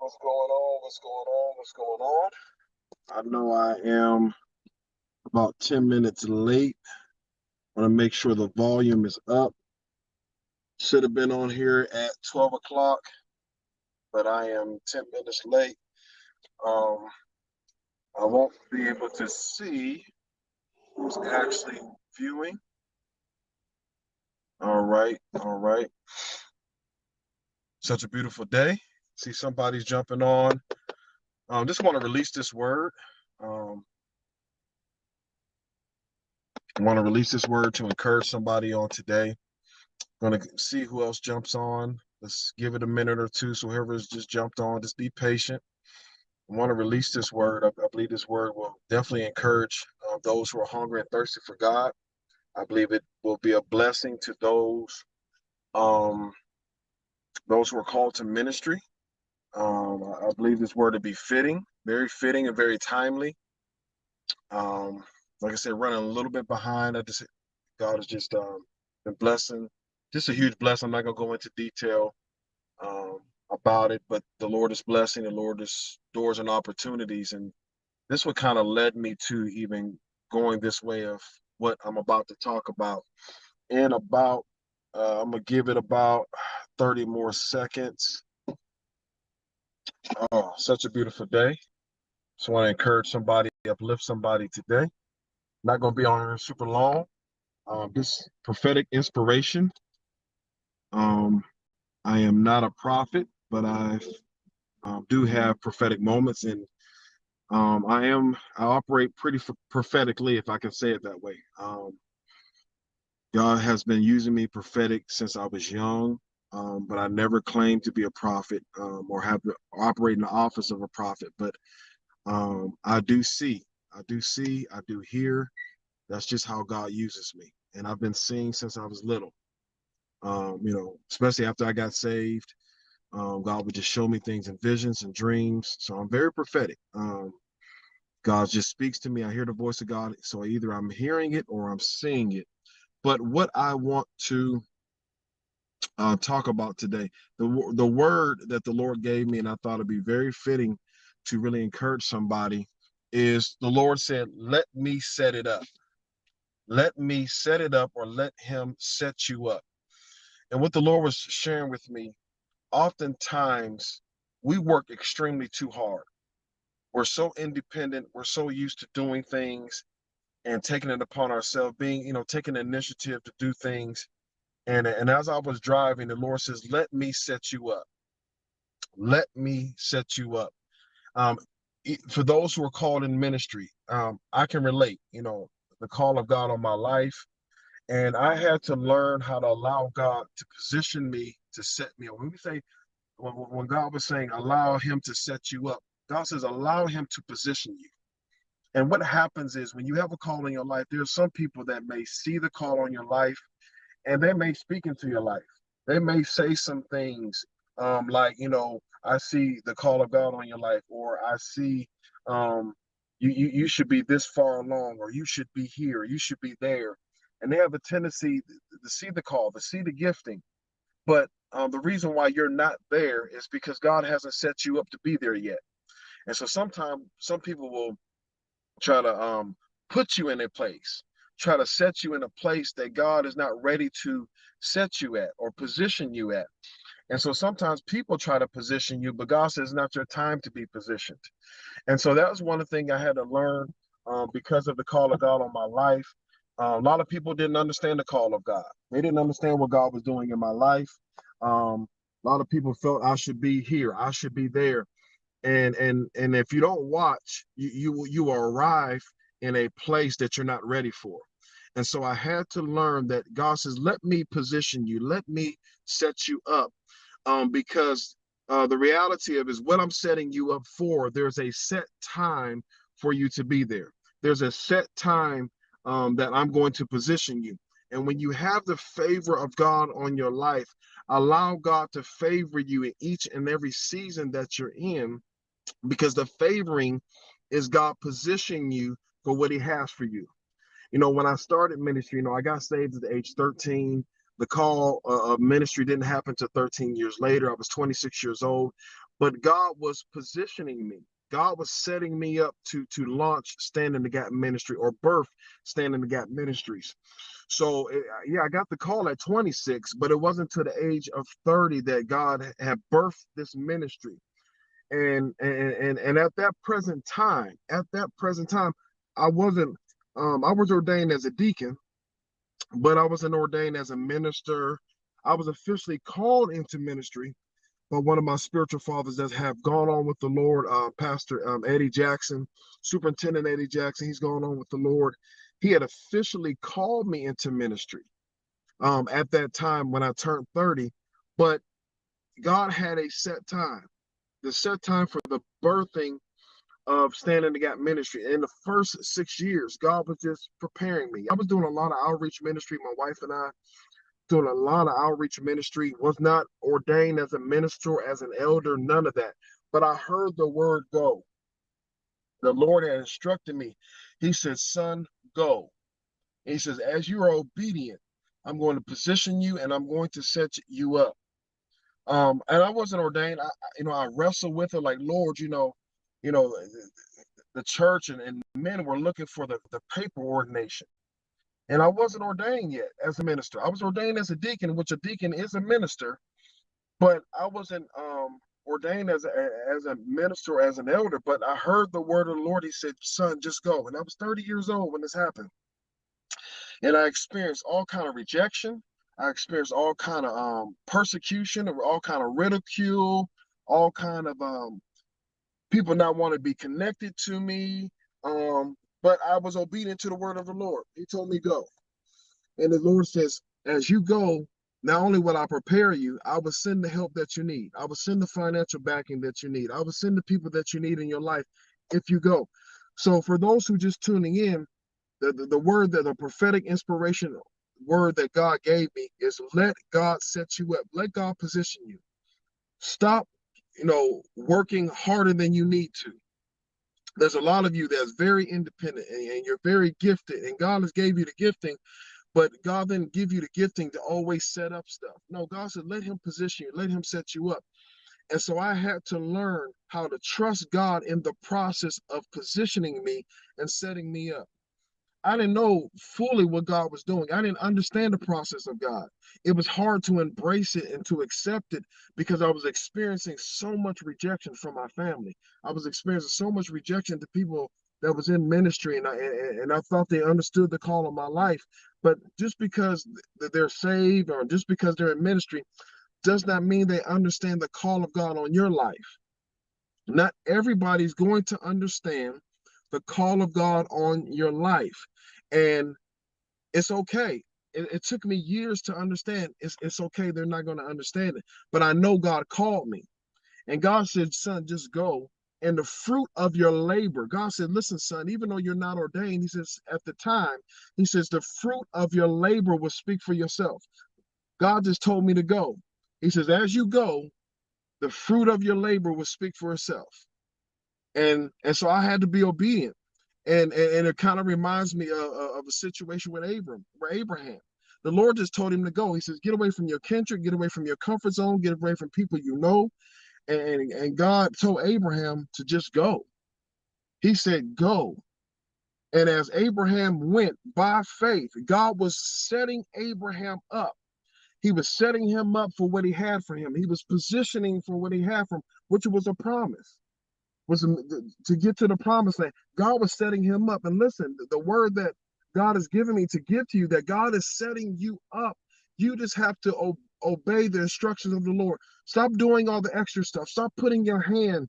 What's going on? What's going on? What's going on? I know I am about 10 minutes late. I want to make sure the volume is up. Should have been on here at 12 o'clock, but I am 10 minutes late. Um, I won't be able to see who's actually viewing. All right, all right. Such a beautiful day. See somebody's jumping on. Just want to release this word. I want to release this word to encourage somebody on today. Going to see who else jumps on. Let's give it a minute or two. So whoever's just jumped on, just be patient. I want to release this word. I believe this word will definitely encourage those who are hungry and thirsty for God. I believe it will be a blessing to um, those who are called to ministry. I believe this word to be very fitting and very timely. Like I said, running a little bit behind. God has just been blessing. Just a huge blessing. I'm not gonna go into detail about it, but the Lord is blessing. The Lord is doors and opportunities, and this what kind of led me to even going this way of what I'm about to talk about. In about, I'm gonna give it about 30 more seconds. Oh, such a beautiful day. Just want to encourage somebody, uplift somebody today. Not gonna be on here super long. This prophetic inspiration. I am not a prophet, but I do have prophetic moments, and I operate pretty prophetically, if I can say it that way. God has been using me prophetic since I was young, but I never claimed to be a prophet or have to operate in the office of a prophet. But I do see, I do hear. That's just how God uses me, and I've been seeing since I was little. Especially after I got saved. God would just show me things in visions and dreams. So I'm very prophetic. God just speaks to me. I hear the voice of God. So either I'm hearing it or I'm seeing it. But what I want to talk about today, the word that the Lord gave me, and I thought it'd be very fitting to really encourage somebody, is the Lord said, let me set it up. Let me set it up, or let him set you up. And what the Lord was sharing with me, oftentimes we work extremely too hard. We're so independent. We're so used to doing things and taking it upon ourselves, taking the initiative to do things. And as I was driving, the Lord says, let me set you up. Let me set you up. Um, for those who are called in ministry, I can relate, the call of God on my life. And I had to learn how to allow God to position me, to set me up. When we say, when God was saying, allow him to set you up, God says, allow him to position you. And what happens is when you have a call in your life, there are some people that may see the call on your life and they may speak into your life. They may say some things like, I see the call of God on your life, or I see you should be this far along, or you should be here, you should be there. And they have a tendency to see the call, to see the gifting. But the reason why you're not there is because God hasn't set you up to be there yet. And so sometimes some people will try to put you in a place, try to set you in a place that God is not ready to set you at or position you at. And so sometimes people try to position you, but God says it's not your time to be positioned. And so that was one of the things I had to learn because of the call of God on my life. A lot of people didn't understand the call of God. They didn't understand what God was doing in my life. A lot of people felt I should be here, I should be there, and if you don't watch, you will arrive in a place that you're not ready for. And so I had to learn that God says, let me position you, let me set you up, because the reality of is what I'm setting you up for. There's a set time for you to be there. There's a set time that I'm going to position you. And when you have the favor of God on your life, allow God to favor you in each and every season that you're in, because the favoring is God positioning you for what he has for you. When I started ministry, I got saved at the age 13. The call of ministry didn't happen to 13 years later. I was 26 years old. but God was positioning me. God was setting me up to launch Stand in the Gap Ministry, or birth Stand in the Gap Ministries. So yeah, I got the call at 26, but it wasn't to the age of 30 that God had birthed this ministry. And at that present time, I wasn't I was ordained as a deacon, but I wasn't ordained as a minister. I was officially called into ministry by one of my spiritual fathers that have gone on with the Lord, Pastor Eddie Jackson, Superintendent Eddie Jackson. He's gone on with the Lord. He had officially called me into ministry at that time when I turned 30, but God had a set time, the set time for the birthing of Stand in the Gap Ministry. In the first 6 years, God was just preparing me. I was doing a lot of outreach ministry, my wife and I, doing a lot of outreach ministry, was not ordained as a minister, as an elder, none of that. But I heard the word go. The Lord had instructed me. He said, son, go. And he says, as you are obedient, I'm going to position you and I'm going to set you up. And I wasn't ordained. I wrestled with it like, Lord, you know, the church and men were looking for the paper ordination. And I wasn't ordained yet as a minister. I was ordained as a deacon, which a deacon is a minister, but I wasn't ordained as a minister, as an elder. But I heard the word of the Lord. He said, son, just go. And I was 30 years old when this happened. And I experienced all kind of rejection. I experienced all kind of persecution, or all kind of ridicule, all kind of people not want to be connected to me. But I was obedient to the word of the Lord. He told me go. And the Lord says, as you go, not only will I prepare you, I will send the help that you need. I will send the financial backing that you need. I will send the people that you need in your life if you go. So for those who just tuning in, the word, that the prophetic inspiration word that God gave me is, let God set you up. Let God position you. Stop, working harder than you need to. There's a lot of you that's very independent, and you're very gifted, and God has gave you the gifting, but God didn't give you the gifting to always set up stuff. No, God said, let him position you, let him set you up. And so I had to learn how to trust God in the process of positioning me and setting me up. I didn't know fully what God was doing. I didn't understand the process of God. It was hard to embrace it and to accept it because I was experiencing so much rejection from my family. I was experiencing so much rejection to people that was in ministry, and I thought they understood the call of my life. But just because they're saved or just because they're in ministry does not mean they understand the call of God on your life. Not everybody's going to understand the call of God on your life. And it's okay. It took me years to understand. It's okay. They're not going to understand it. But I know God called me. And God said, son, just go. And the fruit of your labor, God said, listen, son, even though you're not ordained, he says, at the time, he says, the fruit of your labor will speak for yourself. God just told me to go. He says, as you go, the fruit of your labor will speak for itself. And so I had to be obedient. And it kind of reminds me of a situation with Abraham. The Lord just told him to go. He says, get away from your kindred, get away from your comfort zone, get away from people you know. And God told Abraham to just go. He said, go. And as Abraham went by faith, God was setting Abraham up. He was setting him up for what he had for him. He was positioning for what he had for him, which was a promise, was to get to the promised land. God was setting him up. And listen, the word that God has given me to give to you, that God is setting you up. You just have to obey the instructions of the Lord. Stop doing all the extra stuff. Stop putting your hand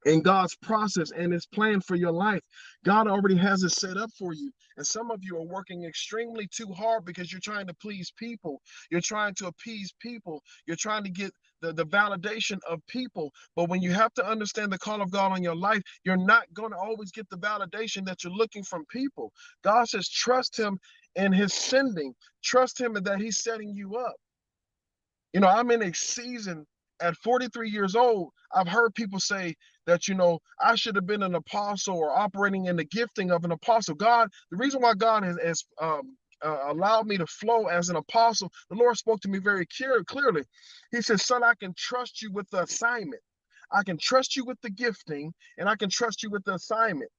in God's process and his plan for your life. God already has it set up for you. And some of you are working extremely too hard because you're trying to please people. You're trying to appease people. You're trying to get the validation of people. But when you have to understand the call of God on your life, you're not going to always get the validation that you're looking from people. God says, trust him in his sending. Trust him in that he's setting you up. I'm in a season at 43 years old. I've heard people say that, I should have been an apostle or operating in the gifting of an apostle. God, the reason why God has allowed me to flow as an apostle, the Lord spoke to me very clearly. He said, son, I can trust you with the assignment. I can trust you with the gifting, and I can trust you with the assignment.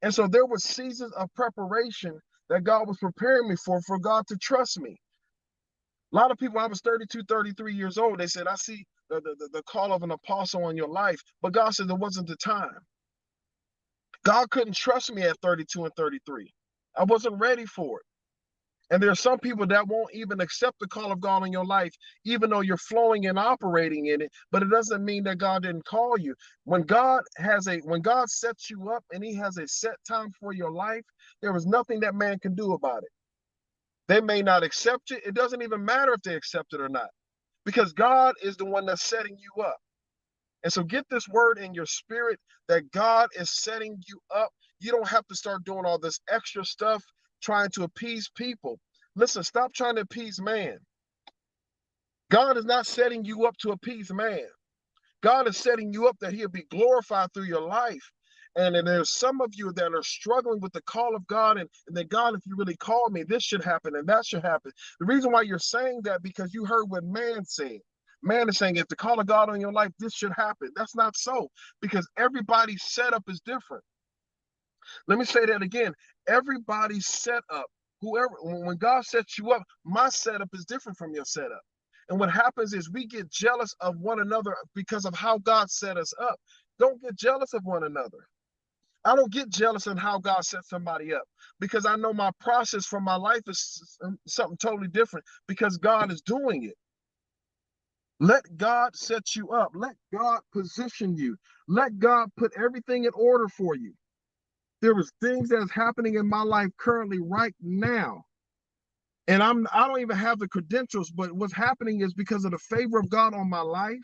And so there were seasons of preparation that God was preparing me for God to trust me. A lot of people, I was 32, 33 years old, they said, I see the call of an apostle on your life. But God said it wasn't the time. God couldn't trust me at 32 and 33. I wasn't ready for it. And there are some people that won't even accept the call of God in your life, even though you're flowing and operating in it. But it doesn't mean that God didn't call you. When God sets you up and he has a set time for your life, there is nothing that man can do about it. They may not accept it. It doesn't even matter if they accept it or not, because God is the one that's setting you up. And so get this word in your spirit that God is setting you up. You don't have to start doing all this extra stuff trying to appease people. Listen, stop trying to appease man. God is not setting you up to appease man. God is setting you up that he'll be glorified through your life. And then there's some of you that are struggling with the call of God, and that God, if you really call me, this should happen and that should happen. The reason why you're saying that, because you heard what man said. Man is saying, if the call of God on your life, this should happen. That's not so, because everybody's setup is different. Let me say that again. Everybody's setup, when God sets you up, my setup is different from your setup. And what happens is we get jealous of one another because of how God set us up. Don't get jealous of one another. I don't get jealous in how God set somebody up, because I know my process for my life is something totally different, because God is doing it. Let God set you up. Let God position you. Let God put everything in order for you. There is things that's happening in my life currently right now. And I don't even have the credentials, but what's happening is because of the favor of God on my life,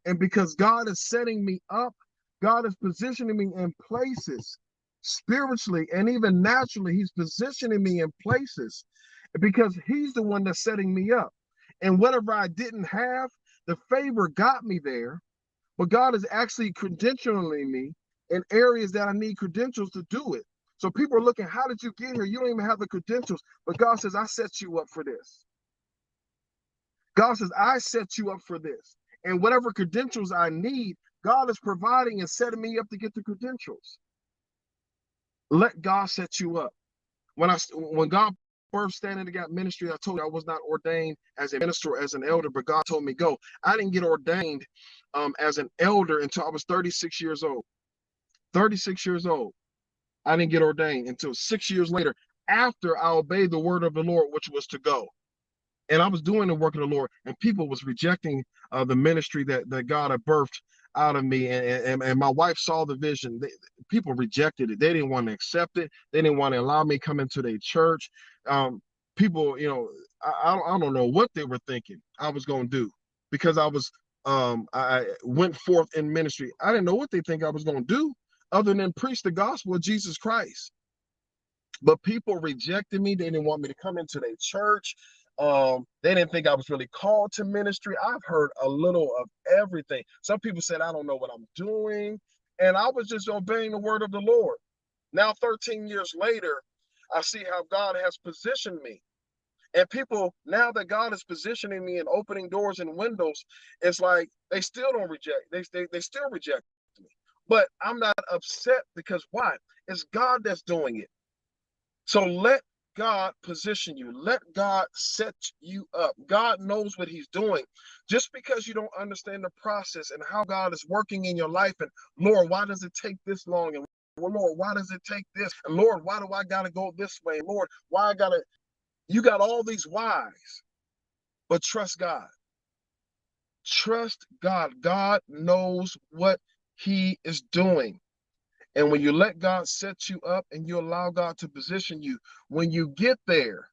and because God is setting me up. God is positioning me in places spiritually and even naturally. He's positioning me in places because he's the one that's setting me up. And whatever I didn't have, the favor got me there, but God is actually credentialing me in areas that I need credentials to do it. So people are looking, how did you get here? You don't even have the credentials. But God says, I set you up for this. God says, I set you up for this. And whatever credentials I need, God is providing and setting me up to get the credentials. Let God set you up. When God first Standing to God ministry, I told you I was not ordained as a minister or as an elder, but God told me go. I didn't get ordained as an elder until I was 36 years old. 36 years old. I didn't get ordained until 6 years later, after I obeyed the word of the Lord, which was to go. And I was doing the work of the Lord, and people was rejecting the ministry that God had birthed out of me. And my wife saw the vision. People rejected it. They didn't want to accept it. They didn't want to allow me come into their church. People, I don't know what they were thinking I was going to do, because I went forth in ministry. I didn't know what they think I was going to do other than preach the gospel of Jesus Christ. But people rejected me. They didn't want me to come into their church. They didn't think I was really called to ministry. I've heard a little of everything. Some people said, I don't know what I'm doing. And I was just obeying the word of the Lord. Now, 13 years later, I see how God has positioned me. And people, now that God is positioning me and opening doors and windows, it's like they still don't reject. They still reject me. But I'm not upset, because why? It's God that's doing it. So let God position you. Let God set you up. God knows what he's doing. Just because you don't understand the process and how God is working in your life, and Lord, why does it take this long? And well, Lord, why does it take this? And Lord, why do I got to go this way? Lord, you got all these whys, but trust God. Trust God. God knows what he is doing. And when you let God set you up and you allow God to position you, when you get there,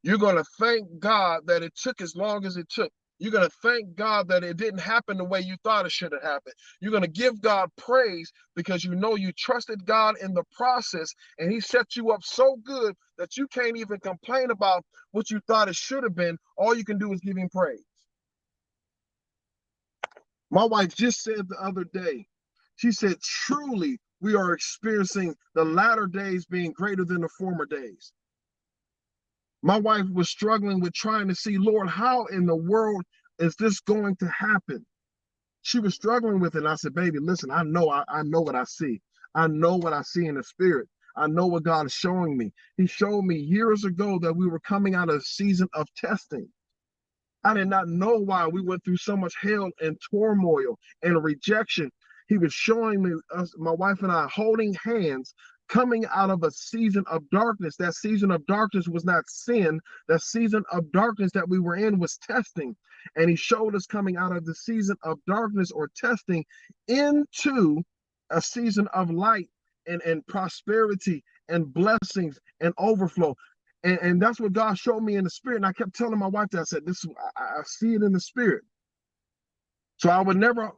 you're going to thank God that it took as long as it took. You're going to thank God that it didn't happen the way you thought it should have happened. You're going to give God praise, because you know you trusted God in the process, and he set you up so good that you can't even complain about what you thought it should have been. All you can do is give him praise. My wife just said the other day, she said, truly, we are experiencing the latter days being greater than the former days. My wife was struggling with trying to see, Lord, how in the world is this going to happen? She was struggling with it. And I said, baby, listen, I know what I see. I know what I see in the spirit. I know what God is showing me. He showed me years ago that we were coming out of a season of testing. I did not know why we went through so much hell and turmoil and rejection. He was showing me us, my wife and I, holding hands, coming out of a season of darkness. That season of darkness was not sin. That season of darkness that we were in was testing. And he showed us coming out of the season of darkness or testing into a season of light and prosperity and blessings and overflow. And that's what God showed me in the spirit. And I kept telling my wife that I said, I see it in the spirit. So I would never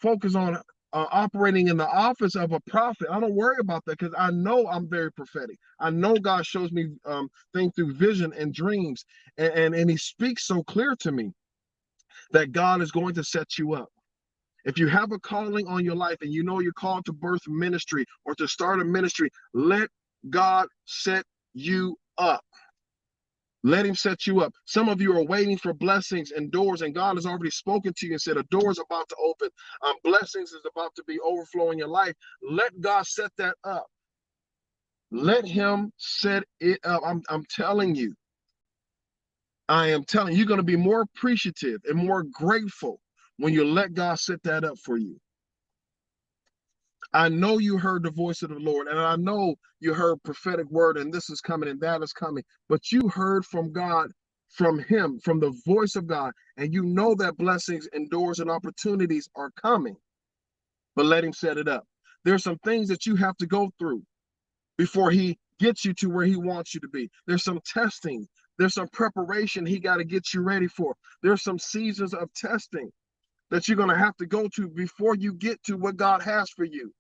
focus on operating in the office of a prophet. I don't worry about that because I know I'm very prophetic. I know God shows me things through vision and dreams. And he speaks so clear to me that God is going to set you up. If you have a calling on your life and you know you're called to birth ministry or to start a ministry, let God set you up. Let him set you up. Some of you are waiting for blessings and doors, and God has already spoken to you and said a door is about to open. Blessings is about to be overflowing your life. Let God set that up. Let him set it up. I'm telling you. I am telling you, you're going to be more appreciative and more grateful when you let God set that up for you. I know you heard the voice of the Lord, and I know you heard prophetic word, and this is coming and that is coming, but you heard from God, from him, from the voice of God, and you know that blessings and doors and opportunities are coming, but let him set it up. There's some things that you have to go through before he gets you to where he wants you to be. There's some testing. There's some preparation he got to get you ready for. There's some seasons of testing that you're going to have to go to before you get to what God has for you.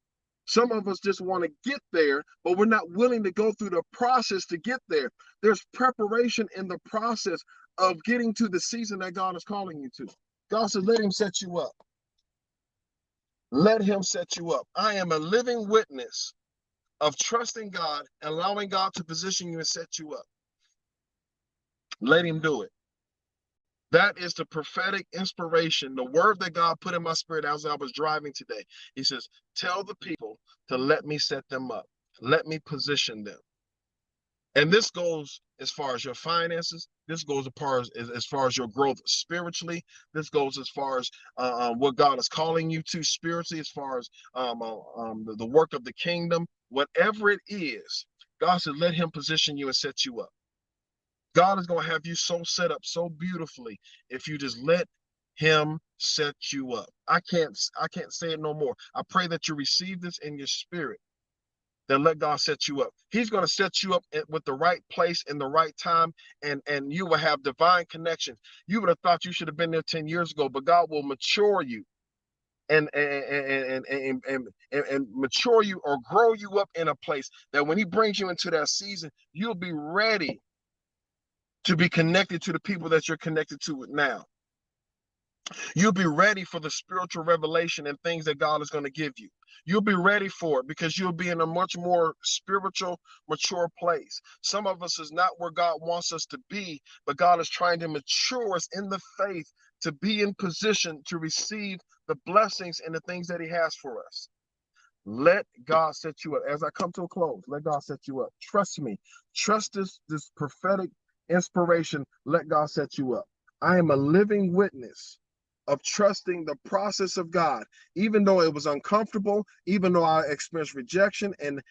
Some of us just want to get there, but we're not willing to go through the process to get there. There's preparation in the process of getting to the season that God is calling you to. God says, let him set you up. Let him set you up. I am a living witness of trusting God, allowing God to position you and set you up. Let him do it. That is the prophetic inspiration, the word that God put in my spirit as I was driving today. He says, tell the people to let me set them up. Let me position them. And this goes as far as your finances. This goes as far as your growth spiritually. This goes as far as what God is calling you to spiritually, as far as the work of the kingdom. Whatever it is, God said, let him position you and set you up. God is going to have you so set up so beautifully if you just let him set you up. I can't say it no more. I pray that you receive this in your spirit. Then let God set you up. He's going to set you up with the right place in the right time, and you will have divine connections. You would have thought you should have been there 10 years ago, but God will mature you and mature you or grow you up in a place that when he brings you into that season, you'll be ready to be connected to the people that you're connected to now. You'll be ready for the spiritual revelation and things that God is going to give you. You'll be ready for it because you'll be in a much more spiritual, mature place. Some of us is not where God wants us to be, but God is trying to mature us in the faith to be in position to receive the blessings and the things that he has for us. Let God set you up. As I come to a close, let God set you up. Trust me. Trust this prophetic inspiration. Let God set you up. I am a living witness of trusting the process of God, even though it was uncomfortable, even though I experienced rejection and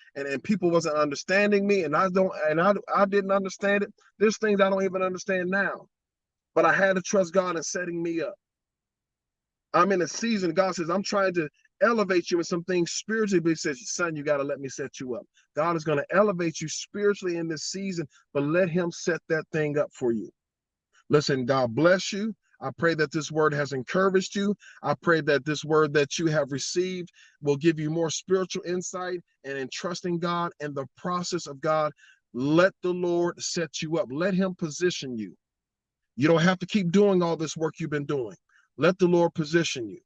people wasn't understanding me, and I didn't understand it. There's things I don't even understand now, but I had to trust God in setting me up. I'm in a season, God says, I'm trying to elevate you in some things spiritually, but he says, son, you got to let me set you up. God is going to elevate you spiritually in this season, but let him set that thing up for you. Listen, God bless you. I pray that this word has encouraged you. I pray that this word that you have received will give you more spiritual insight and in trusting God and the process of God. Let the Lord set you up. Let him position you. You don't have to keep doing all this work you've been doing. Let the Lord position you.